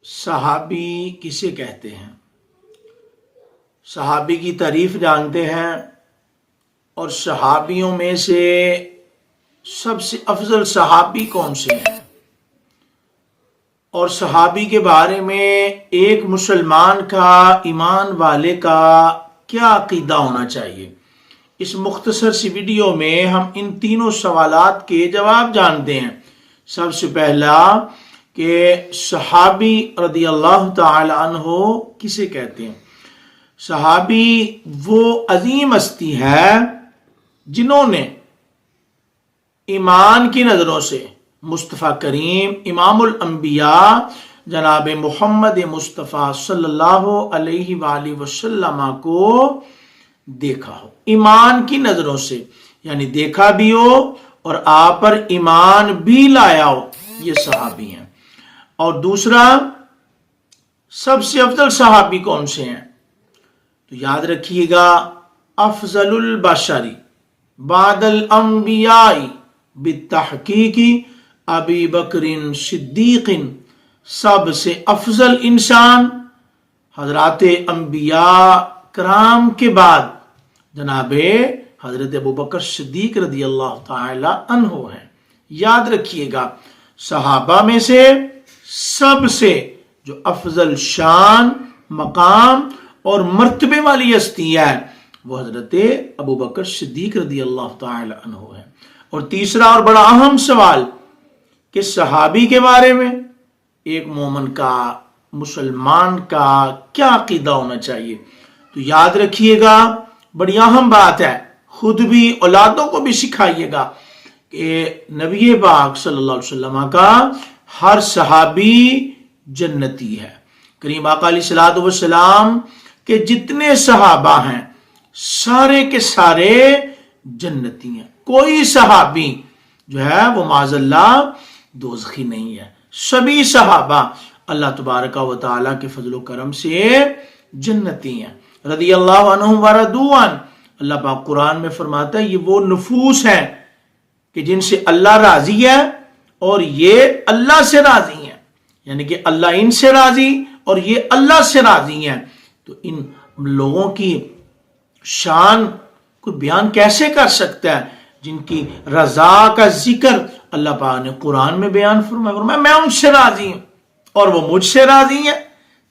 صحابی کسے کہتے ہیں؟ صحابی کی تعریف جانتے ہیں، اور صحابیوں میں سے سب سے افضل صحابی کون سے ہیں، اور صحابی کے بارے میں ایک مسلمان کا، ایمان والے کا کیا عقیدہ ہونا چاہیے۔ اس مختصر سی ویڈیو میں ہم ان تینوں سوالات کے جواب جانتے ہیں۔ سب سے پہلا کہ صحابی رضی اللہ تعالی عنہ کسے کہتے ہیں؟ صحابی وہ عظیم ہستی ہے جنہوں نے ایمان کی نظروں سے مصطفیٰ کریم امام الانبیاء جناب محمد مصطفیٰ صلی اللہ علیہ وآلہ وسلم کو دیکھا ہو، ایمان کی نظروں سے، یعنی دیکھا بھی ہو اور آپ پر ایمان بھی لایا ہو، یہ صحابی ہیں۔ اور دوسرا، سب سے افضل صحابی کون سے ہیں؟ تو یاد رکھیے گا، افضل البشر بعد الانبیاء بالتحقیق ابی بکر صدیق، سب سے افضل انسان حضرات انبیاء کرام کے بعد جناب حضرت ابوبکر صدیق رضی اللہ تعالی عنہ ہیں۔ یاد رکھیے گا، صحابہ میں سے سب سے جو افضل شان، مقام اور مرتبے والی ہستی ہے وہ حضرت ابوبکر صدیق رضی اللہ تعالی عنہ ہے۔ اور تیسرا اور بڑا اہم سوال کہ صحابی کے بارے میں ایک مومن کا، مسلمان کا کیا عقیدہ ہونا چاہیے؟ تو یاد رکھیے گا، بڑی اہم بات ہے، خود بھی اولادوں کو بھی سکھائیے گا کہ نبی پاک صلی اللہ علیہ وسلم کا ہر صحابی جنتی ہے۔ کریم آقا علیہ الصلوۃ والسلام کے جتنے صحابہ ہیں سارے کے سارے جنتی ہیں، کوئی صحابی جو ہے وہ معاذ اللہ دوزخی نہیں ہے۔ سبھی صحابہ اللہ تبارک و تعالیٰ کے فضل و کرم سے جنتی ہیں، رضی اللہ عنہم ورضوا عنہ۔ اللہ پاک قرآن میں فرماتا ہے یہ وہ نفوس ہیں کہ جن سے اللہ راضی ہے اور یہ اللہ سے راضی ہیں، یعنی کہ اللہ ان سے راضی اور یہ اللہ سے راضی ہیں۔ تو ان لوگوں کی شان کو بیان کیسے کر سکتا ہے جن کی رضا کا ذکر اللہ پاک نے قرآن میں بیان فرمایا، میں ان سے راضی ہوں اور وہ مجھ سے راضی ہیں۔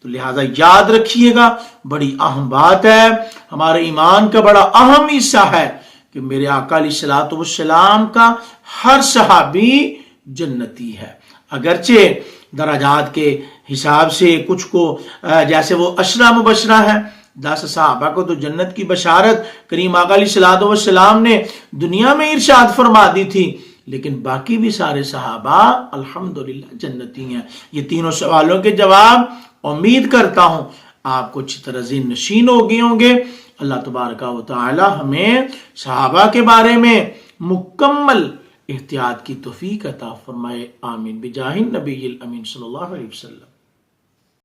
تو لہذا یاد رکھیے گا، بڑی اہم بات ہے، ہمارے ایمان کا بڑا اہم حصہ ہے کہ میرے آقا علیہ الصلوۃ والسلام کا ہر صحابی جنتی ہے۔ اگرچہ درجات کے حساب سے کچھ کو جیسے وہ عشرہ مبشرہ ہیں، 10 صحابہ کو تو جنت کی بشارت کریم آقا علیہ الصلوۃ والسلام نے دنیا میں ارشاد فرما دی تھی، لیکن باقی بھی سارے صحابہ الحمدللہ جنتی ہیں۔ یہ تینوں سوالوں کے جواب امید کرتا ہوں آپ کو اچھی طرح ذہن نشین ہو گئے ہوں گے۔ اللہ تبارک و تعالی ہمیں صحابہ کے بارے میں مکمل احتیاط کی توفیق عطا فرمائے، آمین، بجاہ النبی الامین صلی اللہ علیہ وسلم۔